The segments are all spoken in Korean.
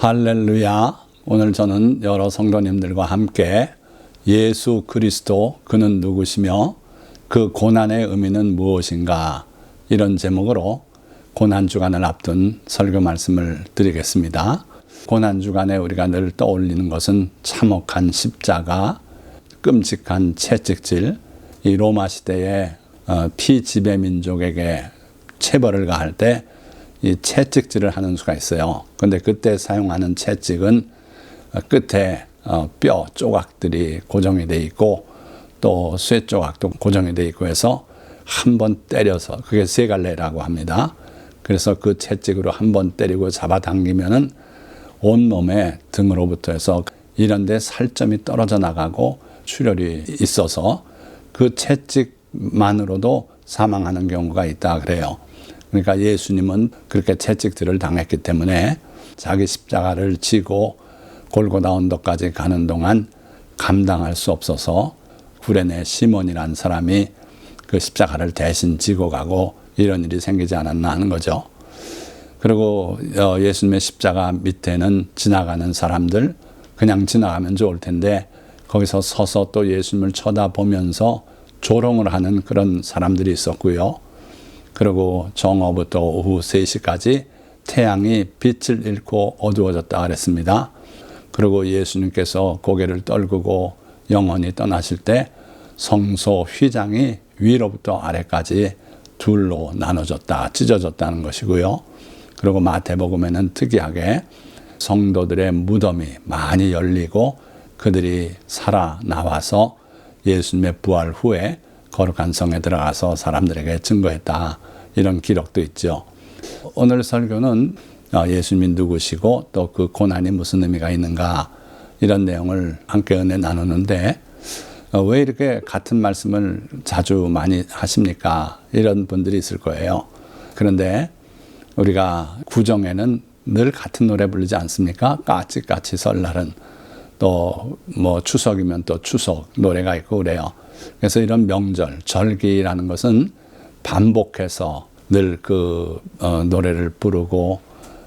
할렐루야. 오늘 저는 여러 성도님들과 함께 예수 그리스도 그는 누구시며 그 고난의 의미는 무엇인가, 이런 제목으로 고난주간을 앞둔 설교 말씀을 드리겠습니다. 고난주간에 우리가 늘 떠올리는 것은 참혹한 십자가, 끔찍한 채찍질, 이 로마 시대의 피지배 민족에게 체벌을 가할 때 이 채찍질을 하는 수가 있어요. 그런데 그때 사용하는 채찍은 끝에 뼈 조각들이 고정이 돼 있고 또 쇠 조각도 고정이 돼 있고 해서 한 번 때려서, 그게 세갈래라고 합니다. 그래서 그 채찍으로 한 번 때리고 잡아당기면은 온몸에 등으로부터 해서 이런 데 살점이 떨어져 나가고 출혈이 있어서 그 채찍만으로도 사망하는 경우가 있다 그래요. 그러니까 예수님은 그렇게 채찍질을 당했기 때문에 자기 십자가를 지고 골고다 언덕까지 가는 동안 감당할 수 없어서 구레네 시몬이라는 사람이 그 십자가를 대신 지고 가고 이런 일이 생기지 않았나 하는 거죠. 그리고 예수님의 십자가 밑에는 지나가는 사람들, 그냥 지나가면 좋을 텐데 거기서 서서 또 예수님을 쳐다보면서 조롱을 하는 그런 사람들이 있었고요. 그리고 정오부터 오후 3시까지 태양이 빛을 잃고 어두워졌다 그랬습니다. 그리고 예수님께서 고개를 떨구고 영원히 떠나실 때 성소 휘장이 위로부터 아래까지 둘로 나눠졌다, 찢어졌다는 것이고요. 그리고 마태복음에는 특이하게 성도들의 무덤이 많이 열리고 그들이 살아나와서 예수님의 부활 후에 거룩한 성에 들어가서 사람들에게 증거했다, 이런 기록도 있죠. 오늘 설교는 예수님이 누구시고 또 그 고난이 무슨 의미가 있는가, 이런 내용을 함께 은혜 나누는데 왜 이렇게 같은 말씀을 자주 많이 하십니까? 이런 분들이 있을 거예요. 그런데 우리가 구정에는 늘 같은 노래 부르지 않습니까? 까치까치 설날은, 또 뭐 추석이면 또 추석 노래가 있고 그래요. 그래서 이런 명절, 절기라는 것은 반복해서 늘 그 노래를 부르고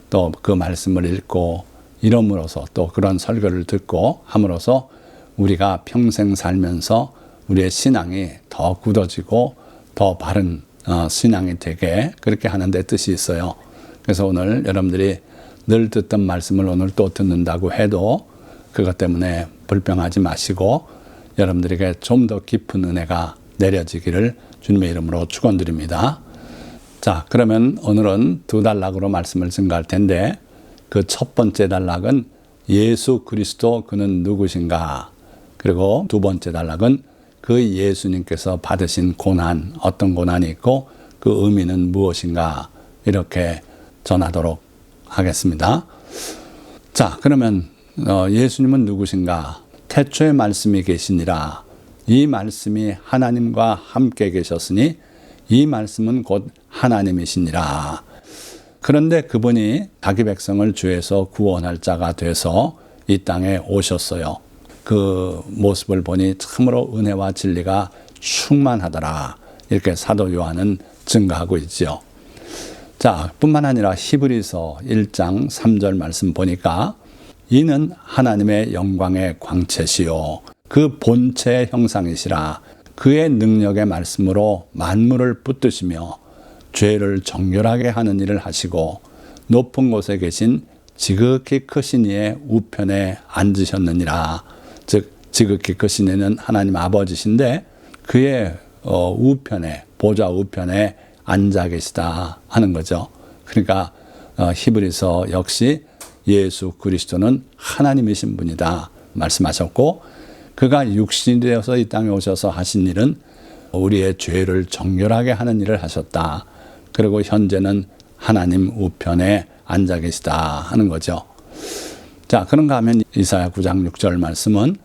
또 그 말씀을 읽고 이름으로써 또 그런 설교를 듣고 함으로써 우리가 평생 살면서 우리의 신앙이 더 굳어지고 더 바른 신앙이 되게 그렇게 하는 데 뜻이 있어요. 그래서 오늘 여러분들이 늘 듣던 말씀을 오늘 또 듣는다고 해도 그것 때문에 불평하지 마시고 여러분들에게 좀 더 깊은 은혜가 내려지기를 주님의 이름으로 축원드립니다. 자, 그러면 오늘은 두 단락으로 말씀을 증거할 텐데 그 첫 번째 단락은 예수 그리스도 그는 누구신가, 그리고 두 번째 단락은 그 예수님께서 받으신 고난, 어떤 고난이 있고 그 의미는 무엇인가, 이렇게 전하도록 하겠습니다. 자, 그러면 예수님은 누구신가? 태초에 말씀이 계시니라. 이 말씀이 하나님과 함께 계셨으니 이 말씀은 곧 하나님이시니라. 그런데 그분이 자기 백성을 죄에서 구원할 자가 돼서 이 땅에 오셨어요. 그 모습을 보니 참으로 은혜와 진리가 충만하더라, 이렇게 사도 요한은 증거하고 있죠. 자, 뿐만 아니라 히브리서 1장 3절 말씀 보니까 이는 하나님의 영광의 광채시요 그 본체의 형상이시라. 그의 능력의 말씀으로 만물을 붙드시며 죄를 정결하게 하는 일을 하시고 높은 곳에 계신 지극히 크신 이의 우편에 앉으셨느니라. 즉 지극히 크신 이는 하나님 아버지신데 그의 우편에, 보좌 우편에 앉아 계시다 하는 거죠. 그러니까 히브리서 역시 예수 그리스도는 하나님이신 분이다 말씀하셨고, 그가 육신이 되어서 이 땅에 오셔서 하신 일은 우리의 죄를 정결하게 하는 일을 하셨다. 그리고 현재는 하나님 우편에 앉아 계시다 하는 거죠. 자, 그런가 하면 이사야 9장 6절 말씀은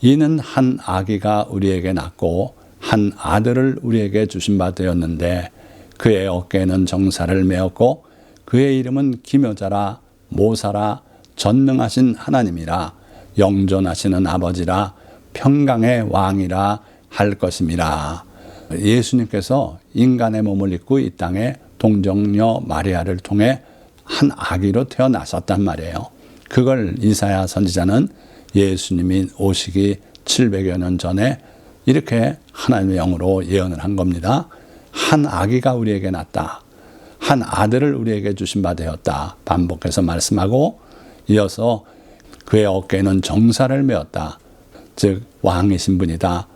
이는 한 아기가 우리에게 낳고 한 아들을 우리에게 주신 바 되었는데 그의 어깨에는 정사를 메었고 그의 이름은 기묘자라, 모사라, 전능하신 하나님이라, 영존하시는 아버지라, 평강의 왕이라 할 것임이라. 예수님께서 인간의 몸을 입고 이 땅에 동정녀 마리아를 통해 한 아기로 태어나셨단 말이에요. 그걸 이사야 선지자는 예수님이 오시기 700여 년 전에 이렇게 하나님의 영으로 예언을 한 겁니다. 한 아기가 우리에게 낳았다. 한 아들을 우리에게 주신 바 되었다. 반복해서 말씀하고 이어서 그의 어깨에는 정사를 메었다. 즉 왕이신 분이다.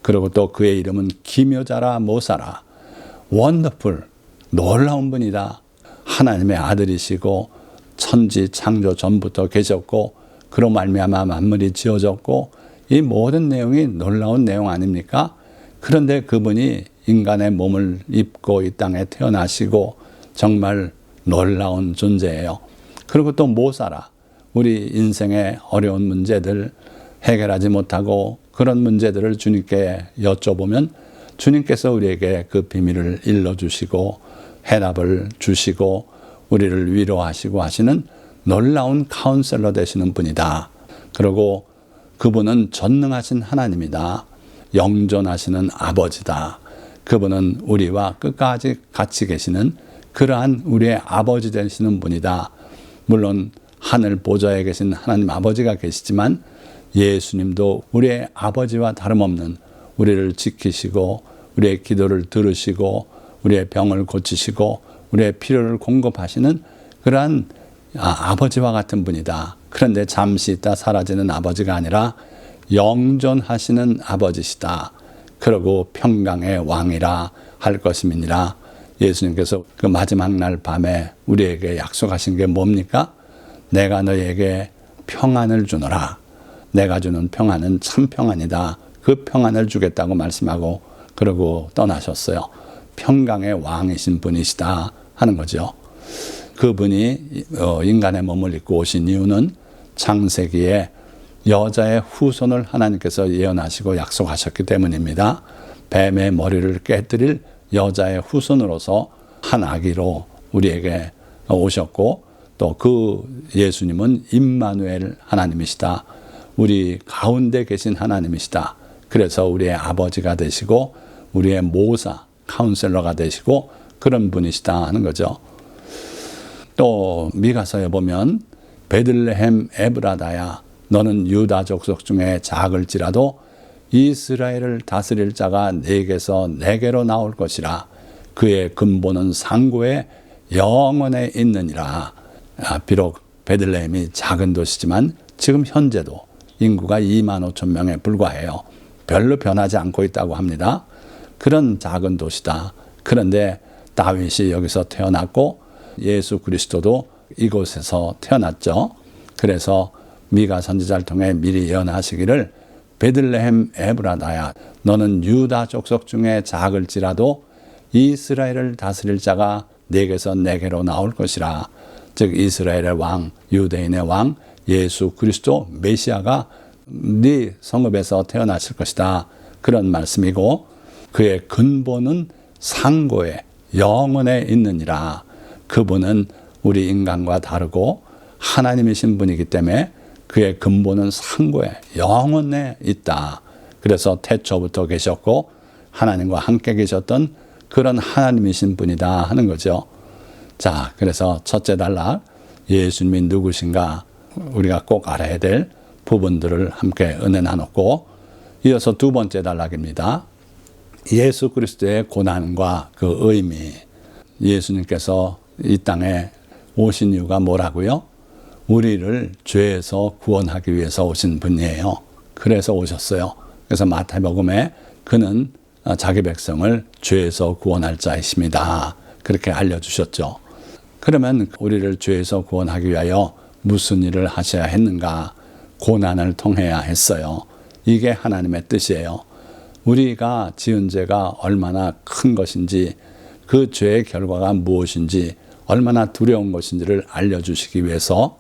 그리고 또 그의 이름은 기묘자라 모사라. 원더풀, 놀라운 분이다. 하나님의 아들이시고 천지 창조 전부터 계셨고 그로 말미암아 만물이 지어졌고 이 모든 내용이 놀라운 내용 아닙니까? 그런데 그분이 인간의 몸을 입고 이 땅에 태어나시고 정말 놀라운 존재예요. 그리고 또 모사라. 우리 인생의 어려운 문제들 해결하지 못하고 그런 문제들을 주님께 여쭤보면 주님께서 우리에게 그 비밀을 일러주시고 해답을 주시고 우리를 위로하시고 하시는 놀라운 카운셀러 되시는 분이다. 그리고 그분은 전능하신 하나님이다. 영존하시는 아버지다. 그분은 우리와 끝까지 같이 계시는 그러한 우리의 아버지 되시는 분이다. 물론 하늘 보좌에 계신 하나님 아버지가 계시지만 예수님도 우리의 아버지와 다름없는 우리를 지키시고 우리의 기도를 들으시고 우리의 병을 고치시고 우리의 필요를 공급하시는 그러한 아버지와 같은 분이다. 그런데 잠시 있다 사라지는 아버지가 아니라 영존하시는 아버지시다. 그러고 평강의 왕이라 할 것임이니라. 예수님께서 그 마지막 날 밤에 우리에게 약속하신 게 뭡니까? 내가 너희에게 평안을 주노라. 내가 주는 평안은 참 평안이다. 그 평안을 주겠다고 말씀하고 그러고 떠나셨어요. 평강의 왕이신 분이시다 하는 거죠. 그분이 인간의 몸을 입고 오신 이유는 창세기에 여자의 후손을 하나님께서 예언하시고 약속하셨기 때문입니다. 뱀의 머리를 깨뜨릴 여자의 후손으로서 한 아기로 우리에게 오셨고 또 그 예수님은 임마누엘 하나님이시다. 우리 가운데 계신 하나님이시다. 그래서 우리의 아버지가 되시고 우리의 모사, 카운셀러가 되시고 그런 분이시다 하는 거죠. 또 미가서에 보면 베들레헴 에브라다야 너는 유다 족속 중에 작을지라도 이스라엘을 다스릴 자가 네게서 네게로 나올 것이라. 그의 근본은 상고에 영원에 있느니라. 비록 베들레헴이 작은 도시지만 지금 현재도 인구가 2만 5천 명에 불과해요. 별로 변하지 않고 있다고 합니다. 그런 작은 도시다. 그런데 다윗이 여기서 태어났고 예수 그리스도도 이곳에서 태어났죠. 그래서 미가 선지자를 통해 미리 예언하시기를 베들레헴 에브라다야 너는 유다 족속 중에 작을지라도 이스라엘을 다스릴 자가 네게서 네게로 나올 것이라. 즉 이스라엘의 왕, 유대인의 왕 예수 그리스도 메시아가 네 성읍에서 태어나실 것이다. 그런 말씀이고 그의 근본은 상고에 영원에 있느니라. 그분은 우리 인간과 다르고 하나님이신 분이기 때문에 그의 근본은 상고에 영원에 있다. 그래서 태초부터 계셨고 하나님과 함께 계셨던 그런 하나님이신 분이다 하는 거죠. 자, 그래서 첫째 단락 예수님이 누구신가 우리가 꼭 알아야 될 부분들을 함께 은혜 나눴고 이어서 두 번째 단락입니다. 예수 그리스도의 고난과 그 의미. 예수님께서 이 땅에 오신 이유가 뭐라고요? 우리를 죄에서 구원하기 위해서 오신 분이에요. 그래서 오셨어요. 그래서 마태복음에 그는 자기 백성을 죄에서 구원할 자이십니다. 그렇게 알려주셨죠. 그러면 우리를 죄에서 구원하기 위하여 무슨 일을 하셔야 했는가? 고난을 통해야 했어요. 이게 하나님의 뜻이에요. 우리가 지은 죄가 얼마나 큰 것인지 그 죄의 결과가 무엇인지 얼마나 두려운 것인지를 알려주시기 위해서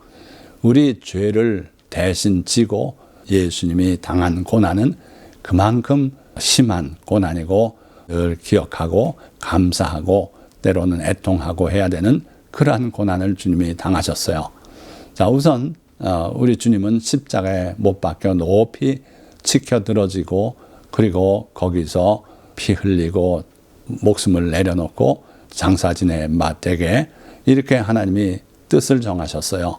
우리 죄를 대신 지고 예수님이 당한 고난은 그만큼 심한 고난이고 늘 기억하고 감사하고 때로는 애통하고 해야 되는 그러한 고난을 주님이 당하셨어요. 자, 우선 우리 주님은 십자가에 못 박혀 높이 치켜들어지고 그리고 거기서 피 흘리고 목숨을 내려놓고 장사진의 맞대게 이렇게 하나님이 뜻을 정하셨어요.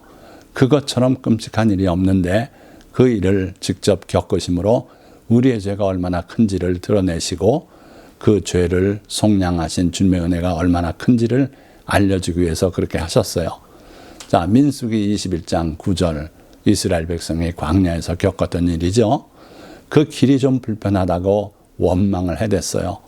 그것처럼 끔찍한 일이 없는데 그 일을 직접 겪으심으로 우리의 죄가 얼마나 큰지를 드러내시고 그 죄를 속량하신 주님의 은혜가 얼마나 큰지를 알려주기 위해서 그렇게 하셨어요. 자, 민수기 21장 9절 이스라엘 백성이 광야에서 겪었던 일이죠. 그 길이 좀 불편하다고 원망을 해댔어요.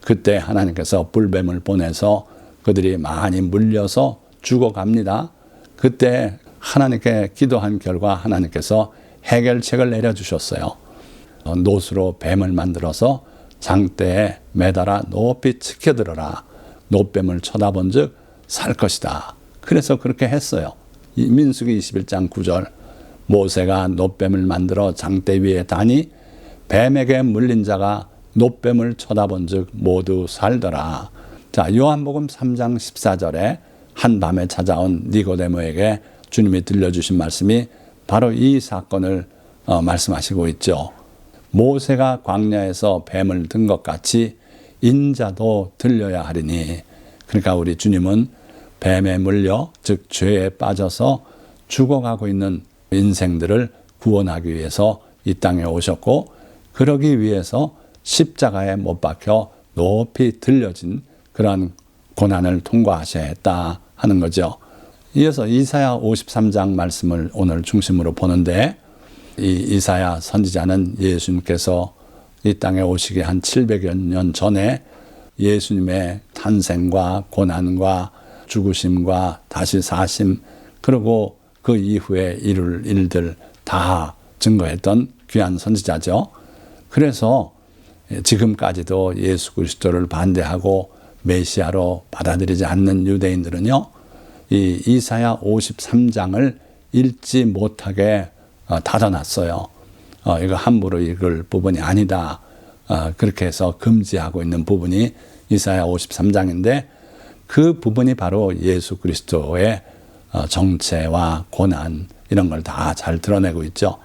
그때 하나님께서 불뱀을 보내서 그들이 많이 물려서 죽어갑니다. 그때 하나님께 기도한 결과 하나님께서 해결책을 내려주셨어요. 노수로 뱀을 만들어서 장대에 매달아 높이 치켜들어라. 노뱀을 쳐다본 즉 살 것이다. 그래서 그렇게 했어요. 민수기 21장 9절 모세가 노뱀을 만들어 장대 위에 다니 뱀에게 물린 자가 노뱀을 쳐다본 즉 모두 살더라. 자, 요한복음 3장 14절에 한밤에 찾아온 니고데모에게 주님이 들려주신 말씀이 바로 이 사건을 말씀하시고 있죠. 모세가 광야에서 뱀을 든 것 같이 인자도 들려야 하리니. 그러니까 우리 주님은 뱀에 물려 즉 죄에 빠져서 죽어가고 있는 인생들을 구원하기 위해서 이 땅에 오셨고 그러기 위해서 십자가에 못 박혀 높이 들려진 그런 고난을 통과하셔야 했다 하는 거죠. 이어서 이사야 53장 말씀을 오늘 중심으로 보는데 이 이사야 선지자는 예수님께서 이 땅에 오시기 한 700여 년 전에 예수님의 탄생과 고난과 죽으심과 다시 사심 그리고 그 이후에 이룰 일들 다 증거했던 귀한 선지자죠. 그래서 지금까지도 예수 그리스도를 반대하고 메시아로 받아들이지 않는 유대인들은요, 이 이사야 53장을 읽지 못하게 닫아놨어요. 이거 함부로 읽을 부분이 아니다. 그렇게 해서 금지하고 있는 부분이 이사야 53장인데 그 부분이 바로 예수 그리스도의 정체와 고난 이런 걸 다 잘 드러내고 있죠.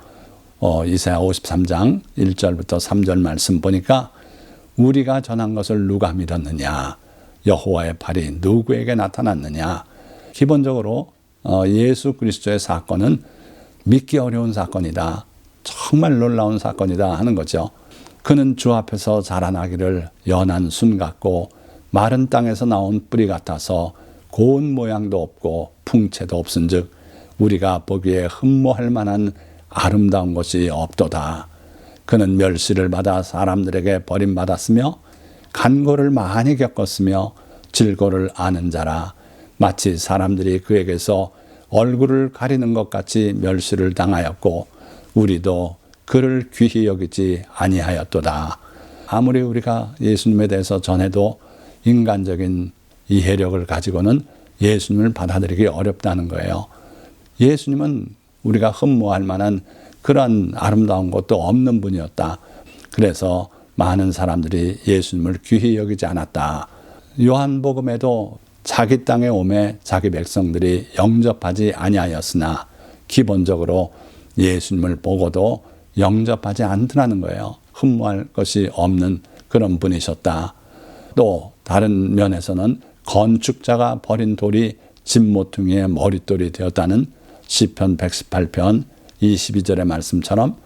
이사야 53장 1절부터 3절 말씀 보니까 우리가 전한 것을 누가 믿었느냐? 여호와의 팔이 누구에게 나타났느냐? 기본적으로 예수 그리스도의 사건은 믿기 어려운 사건이다. 정말 놀라운 사건이다 하는 거죠. 그는 주 앞에서 자라나기를 연한 순 같고 마른 땅에서 나온 뿌리 같아서 고운 모양도 없고 풍채도 없은즉 우리가 보기에 흠모할 만한 아름다운 것이 없도다. 그는 멸시를 받아 사람들에게 버림받았으며 간고를 많이 겪었으며 질고를 아는 자라. 마치 사람들이 그에게서 얼굴을 가리는 것 같이 멸시를 당하였고 우리도 그를 귀히 여기지 아니하였도다. 아무리 우리가 예수님에 대해서 전해도 인간적인 이해력을 가지고는 예수님을 받아들이기 어렵다는 거예요. 예수님은 우리가 흠모할 만한 그런 아름다운 것도 없는 분이었다. 그래서 많은 사람들이 예수님을 귀히 여기지 않았다. 요한복음에도 자기 땅에 오매 자기 백성들이 영접하지 아니하였으나 기본적으로 예수님을 보고도 영접하지 않더라는 거예요. 흠모할 것이 없는 그런 분이셨다. 또 다른 면에서는 건축자가 버린 돌이 집모퉁이의 머릿돌이 되었다는 시편 118편 22절의 말씀처럼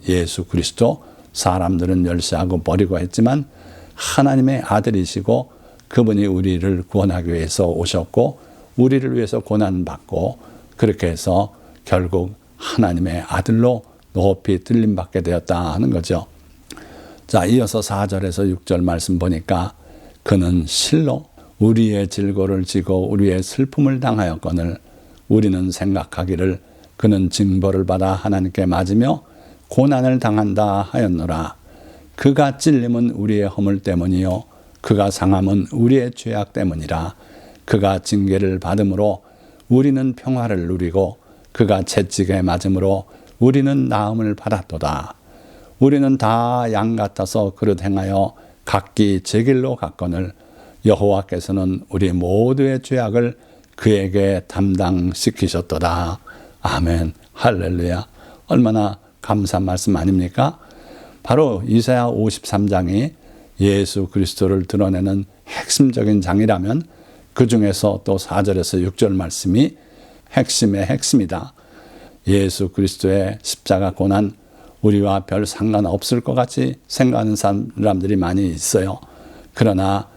예수 그리스도 사람들은 멸시하고 버리고 했지만 하나님의 아들이시고 그분이 우리를 구원하기 위해서 오셨고 우리를 위해서 고난받고 그렇게 해서 결국 하나님의 아들로 높이 들림받게 되었다 하는 거죠. 자, 이어서 4절에서 6절 말씀 보니까 그는 실로 우리의 질고를 지고 우리의 슬픔을 당하였거늘 우리는 생각하기를 그는 징벌을 받아 하나님께 맞으며 고난을 당한다 하였노라. 그가 찔림은 우리의 허물 때문이요 그가 상함은 우리의 죄악 때문이라. 그가 징계를 받음으로 우리는 평화를 누리고 그가 채찍에 맞음으로 우리는 나음을 받았도다. 우리는 다 양 같아서 그릇 행하여 각기 제 길로 갔거늘 여호와께서는 우리 모두의 죄악을 그에게 담당시키셨도다. 아멘. 할렐루야. 얼마나 감사한 말씀 아닙니까? 바로 이사야 53장이 예수 그리스도를 드러내는 핵심적인 장이라면 그 중에서 또 4절에서 6절 말씀이 핵심의 핵심이다. 예수 그리스도의 십자가 고난 우리와 별 상관없을 것 같이 생각하는 사람들이 많이 있어요. 그러나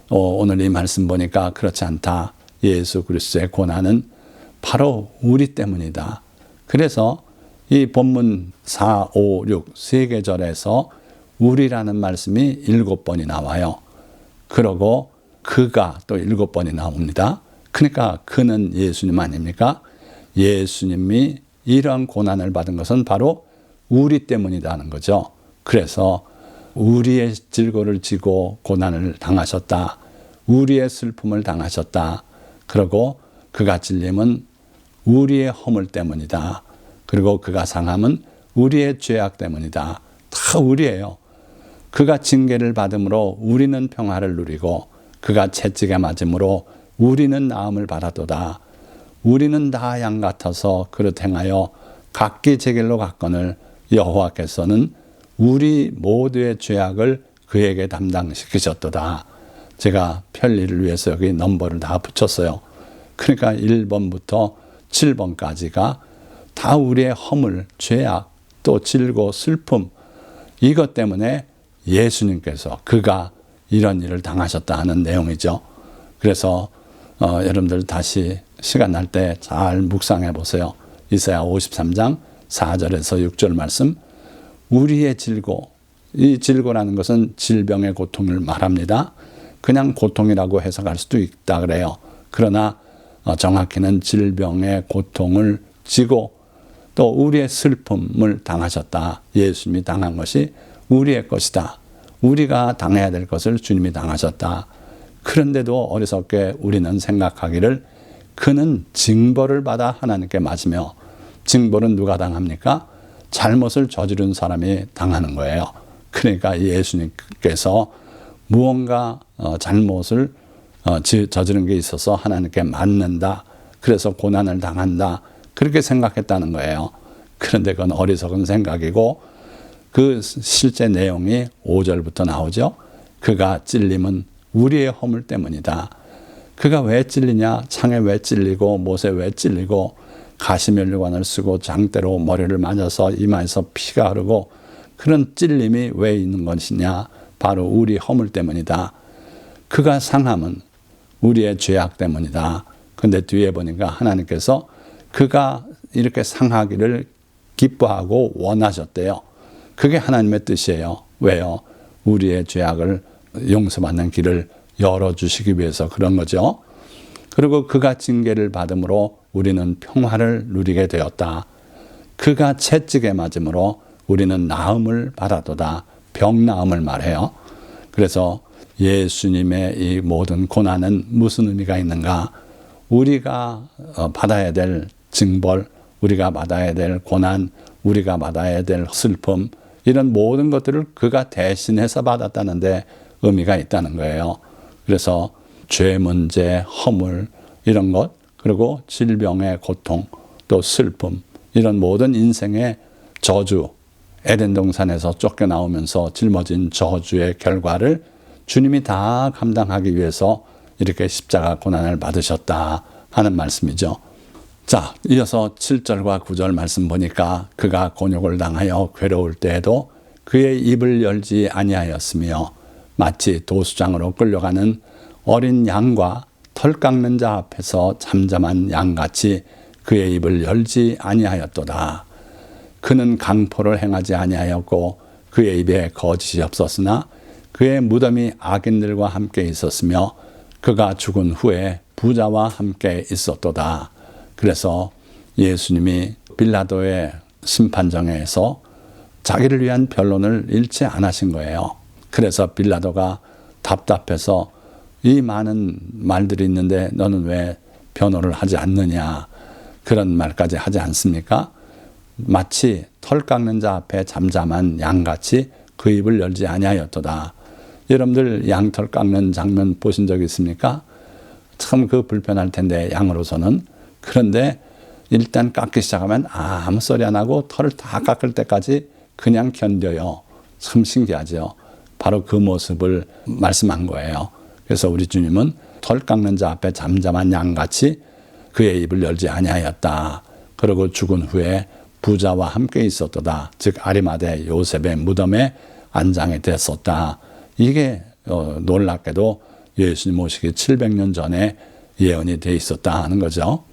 오늘 이 말씀 보니까 그렇지 않다. 예수 그리스도의 고난은 바로 우리 때문이다. 그래서 이 본문 4, 5, 6 세 계절에서 우리라는 말씀이 7번이 나와요. 그러고 그가 또 7번이 나옵니다. 그러니까 그는 예수님 아닙니까? 예수님이 이러한 고난을 받은 것은 바로 우리 때문이라는 거죠. 그래서 우리의 질고를 지고 고난을 당하셨다. 우리의 슬픔을 당하셨다. 그리고 그가 찔림은 우리의 허물 때문이다. 그리고 그가 상함은 우리의 죄악 때문이다. 다 우리예요. 그가 징계를 받음으로 우리는 평화를 누리고 그가 채찍에 맞음으로 우리는 나음을 받았도다. 우리는 다 양 같아서 그릇 행하여 각기 제 길로 갔거늘 여호와께서는 우리 모두의 죄악을 그에게 담당시키셨도다. 제가 편리를 위해서 여기 넘버를 다 붙였어요. 그러니까 1번부터 7번까지가 다 우리의 허물, 죄악, 또 질고 슬픔 이것 때문에 예수님께서 그가 이런 일을 당하셨다 하는 내용이죠. 그래서 여러분들 다시 시간 날 때 잘 묵상해 보세요. 이사야 53장 4절에서 6절 말씀. 우리의 질고, 이 질고라는 것은 질병의 고통을 말합니다. 그냥 고통이라고 해석할 수도 있다 그래요. 그러나 정확히는 질병의 고통을 지고 또 우리의 슬픔을 당하셨다. 예수님이 당한 것이 우리의 것이다. 우리가 당해야 될 것을 주님이 당하셨다. 그런데도 어리석게 우리는 생각하기를 그는 징벌을 받아 하나님께 맞으며, 징벌은 누가 당합니까? 잘못을 저지른 사람이 당하는 거예요. 그러니까 예수님께서 무언가 잘못을 저지른 게 있어서 하나님께 맞는다. 그래서 고난을 당한다. 그렇게 생각했다는 거예요. 그런데 그건 어리석은 생각이고 그 실제 내용이 5절부터 나오죠. 그가 찔림은 우리의 허물 때문이다. 그가 왜 찔리냐? 창에 왜 찔리고 못에 왜 찔리고 가시면류관을 쓰고 장대로 머리를 맞아서 이마에서 피가 흐르고 그런 찔림이 왜 있는 것이냐? 바로 우리 허물 때문이다. 그가 상함은 우리의 죄악 때문이다. 근데 뒤에 보니까 하나님께서 그가 이렇게 상하기를 기뻐하고 원하셨대요. 그게 하나님의 뜻이에요. 왜요? 우리의 죄악을 용서받는 길을 열어주시기 위해서 그런 거죠. 그리고 그가 징계를 받음으로 우리는 평화를 누리게 되었다. 그가 채찍에 맞음으로 우리는 나음을 받았도다. 병 나음을 말해요. 그래서 예수님의 이 모든 고난은 무슨 의미가 있는가? 우리가 받아야 될 징벌, 우리가 받아야 될 고난, 우리가 받아야 될 슬픔, 이런 모든 것들을 그가 대신해서 받았다는데 의미가 있다는 거예요. 그래서 죄 문제, 허물 이런 것, 그리고 질병의 고통, 또 슬픔, 이런 모든 인생의 저주, 에덴 동산에서 쫓겨나오면서 짊어진 저주의 결과를 주님이 다 감당하기 위해서 이렇게 십자가 고난을 받으셨다 하는 말씀이죠. 자, 이어서 7절과 9절 말씀 보니까 그가 곤욕을 당하여 괴로울 때에도 그의 입을 열지 아니하였으며 마치 도수장으로 끌려가는 어린 양과 털 깎는 자 앞에서 잠잠한 양같이 그의 입을 열지 아니하였도다. 그는 강포를 행하지 아니하였고 그의 입에 거짓이 없었으나 그의 무덤이 악인들과 함께 있었으며 그가 죽은 후에 부자와 함께 있었도다. 그래서 예수님이 빌라도의 심판정에서 자기를 위한 변론을 일치 안 하신 거예요. 그래서 빌라도가 답답해서 이 많은 말들이 있는데 너는 왜 변호를 하지 않느냐, 그런 말까지 하지 않습니까? 마치 털 깎는 자 앞에 잠잠한 양같이 그 입을 열지 아니하였도다. 여러분들 양털 깎는 장면 보신 적 있습니까? 참 그 불편할 텐데 양으로서는. 그런데 일단 깎기 시작하면 아무 소리 안 하고 털을 다 깎을 때까지 그냥 견뎌요. 참 신기하죠. 바로 그 모습을 말씀한 거예요. 그래서 우리 주님은 털 깎는 자 앞에 잠잠한 양같이 그의 입을 열지 아니하였다. 그리고 죽은 후에 부자와 함께 있었도다. 즉 아리마대 요셉의 무덤에 안장이 됐었다. 이게 놀랍게도 예수님 오시기 700년 전에 예언이 돼 있었다 하는 거죠.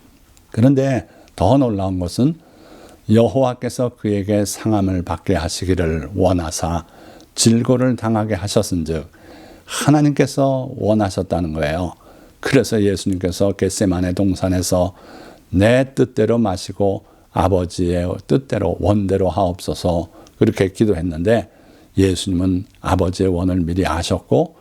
그런데 더 놀라운 것은 여호와께서 그에게 상함을 받게 하시기를 원하사 질고를 당하게 하셨은즉 하나님께서 원하셨다는 거예요. 그래서 예수님께서 겟세마네 동산에서 내 뜻대로 마시고 아버지의 뜻대로 원대로 하옵소서 그렇게 기도했는데 예수님은 아버지의 원을 미리 아셨고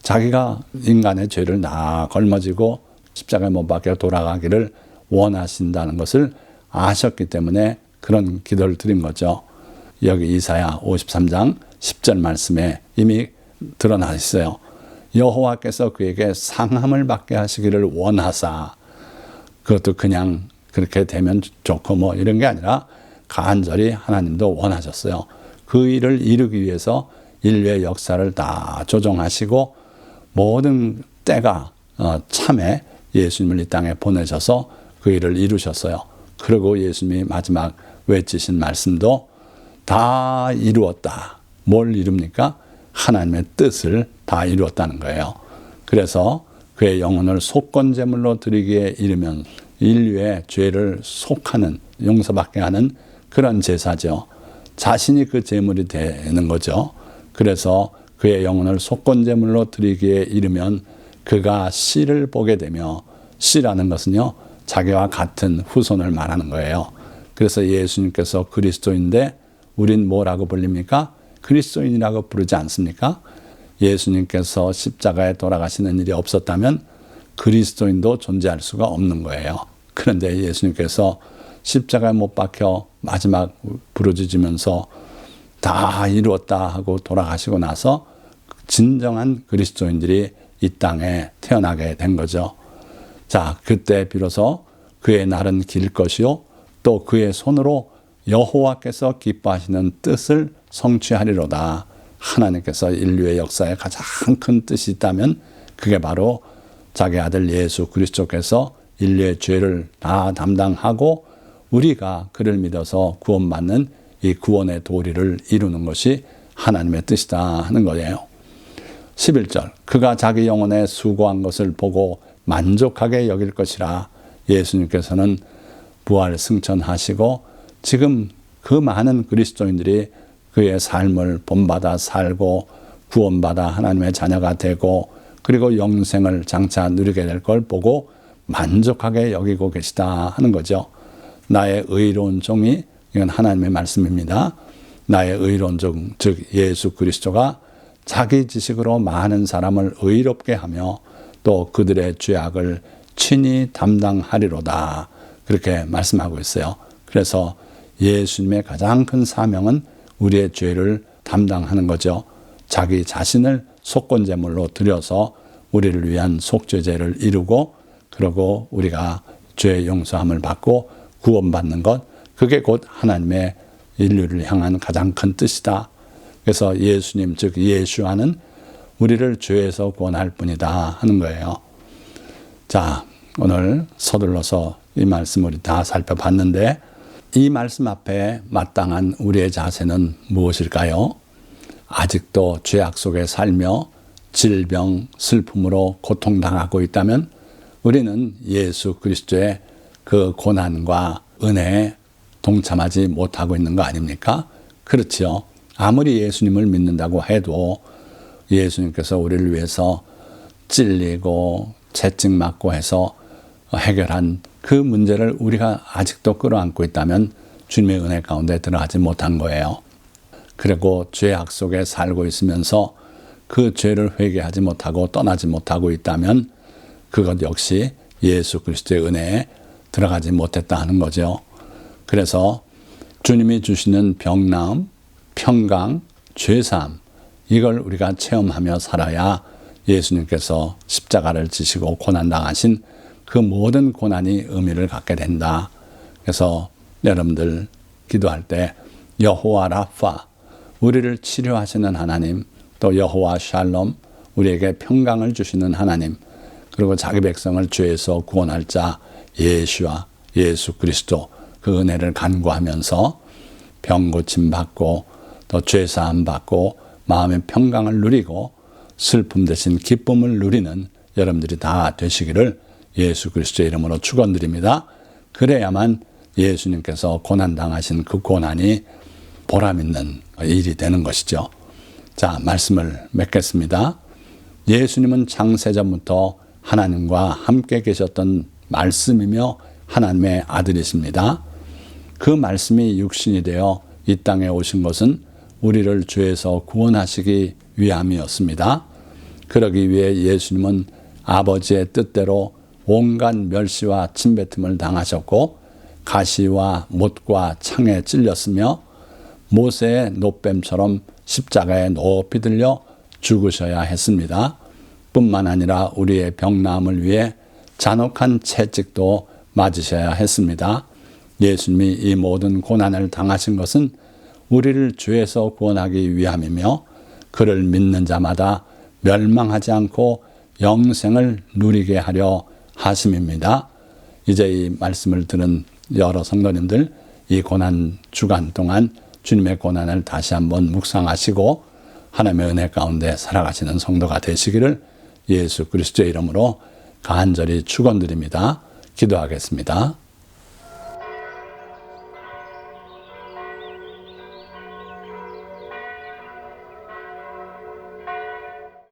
자기가 인간의 죄를 다 걸머지고 십자가에 못 박혀 돌아가기를 원하신다는 것을 아셨기 때문에 그런 기도를 드린 거죠. 여기 이사야 53장 10절 말씀에 이미 드러나 있어요. 여호와께서 그에게 상함을 받게 하시기를 원하사, 그것도 그냥 그렇게 되면 좋고 뭐 이런 게 아니라 간절히 하나님도 원하셨어요. 그 일을 이루기 위해서 인류의 역사를 다 조정하시고 모든 때가 참에 예수님을 이 땅에 보내셔서 그 일을 이루셨어요. 그리고 예수님이 마지막 외치신 말씀도 다 이루었다. 뭘 이룹니까? 하나님의 뜻을 다 이루었다는 거예요. 그래서 그의 영혼을 속건제물로 드리기에 이르면 인류의 죄를 속하는, 용서받게 하는 그런 제사죠. 자신이 그 제물이 되는 거죠. 그래서 그의 영혼을 속건제물로 드리기에 이르면 그가 씨를 보게 되며, 씨라는 것은요 자기와 같은 후손을 말하는 거예요. 그래서 예수님께서 그리스도인데 우린 뭐라고 불립니까? 그리스도인이라고 부르지 않습니까? 예수님께서 십자가에 돌아가시는 일이 없었다면 그리스도인도 존재할 수가 없는 거예요. 그런데 예수님께서 십자가에 못 박혀 마지막 부르짖으면서 다 이루었다 하고 돌아가시고 나서 진정한 그리스도인들이 이 땅에 태어나게 된 거죠. 자, 그때 비로소 그의 날은 길 것이요 또 그의 손으로 여호와께서 기뻐하시는 뜻을 성취하리로다. 하나님께서 인류의 역사에 가장 큰 뜻이 있다면 그게 바로 자기 아들 예수 그리스도께서 인류의 죄를 다 담당하고 우리가 그를 믿어서 구원받는 이 구원의 도리를 이루는 것이 하나님의 뜻이다 하는 거예요. 11절, 그가 자기 영혼에 수고한 것을 보고 만족하게 여길 것이라. 예수님께서는 부활 승천하시고 지금 그 많은 그리스도인들이 그의 삶을 본받아 살고 구원받아 하나님의 자녀가 되고 그리고 영생을 장차 누리게 될 걸 보고 만족하게 여기고 계시다 하는 거죠. 나의 의로운 종이, 이건 하나님의 말씀입니다. 나의 의로운 종, 즉 예수 그리스도가 자기 지식으로 많은 사람을 의롭게 하며 또 그들의 죄악을 친히 담당하리로다. 그렇게 말씀하고 있어요. 그래서 예수님의 가장 큰 사명은 우리의 죄를 담당하는 거죠. 자기 자신을 속건제물로 드려서 우리를 위한 속죄제를 이루고 그리고 우리가 죄의 용서함을 받고 구원받는 것, 그게 곧 하나님의 인류를 향한 가장 큰 뜻이다. 그래서 예수님 즉 예수와는 우리를 죄에서 구원할 뿐이다 하는 거예요. 자, 오늘 서둘러서 이 말씀을 우리 다 살펴봤는데 이 말씀 앞에 마땅한 우리의 자세는 무엇일까요? 아직도 죄악 속에 살며 질병, 슬픔으로 고통당하고 있다면 우리는 예수 그리스도의 그 고난과 은혜에 동참하지 못하고 있는 거 아닙니까? 그렇지요. 아무리 예수님을 믿는다고 해도 예수님께서 우리를 위해서 찔리고 채찍맞고 해서 해결한 그 문제를 우리가 아직도 끌어안고 있다면 주님의 은혜 가운데 들어가지 못한 거예요. 그리고 죄악 속에 살고 있으면서 그 죄를 회개하지 못하고 떠나지 못하고 있다면 그것 역시 예수 그리스도의 은혜에 들어가지 못했다 하는 거죠. 그래서 주님이 주시는 병나음, 평강, 죄사함, 이걸 우리가 체험하며 살아야 예수님께서 십자가를 지시고 고난당하신 그 모든 고난이 의미를 갖게 된다. 그래서 여러분들 기도할 때 여호와 라파, 우리를 치료하시는 하나님, 또 여호와 샬롬, 우리에게 평강을 주시는 하나님, 그리고 자기 백성을 죄에서 구원할 자 예수와 예수 그리스도, 그 은혜를 간구하면서 병 고침 받고 또 죄사함 받고 마음의 평강을 누리고 슬픔 대신 기쁨을 누리는 여러분들이 다 되시기를 예수 그리스도의 이름으로 축원드립니다. 그래야만 예수님께서 고난당하신 그 고난이 보람있는 일이 되는 것이죠. 자, 말씀을 맺겠습니다. 예수님은 창세전부터 하나님과 함께 계셨던 말씀이며 하나님의 아들이십니다. 그 말씀이 육신이 되어 이 땅에 오신 것은 우리를 죄에서 구원하시기 위함이었습니다. 그러기 위해 예수님은 아버지의 뜻대로 온갖 멸시와 침뱉음을 당하셨고 가시와 못과 창에 찔렸으며 모세의 노뱀처럼 십자가에 높이 들려 죽으셔야 했습니다. 뿐만 아니라 우리의 병나음을 위해 잔혹한 채찍도 맞으셔야 했습니다. 예수님이 이 모든 고난을 당하신 것은 우리를 죄에서 구원하기 위함이며 그를 믿는 자마다 멸망하지 않고 영생을 누리게 하려 하심입니다. 이제 이 말씀을 들은 여러 성도님들, 이 고난 주간 동안 주님의 고난을 다시 한번 묵상하시고 하나님의 은혜 가운데 살아가시는 성도가 되시기를 예수 그리스도의 이름으로 간절히 축원드립니다. 기도하겠습니다.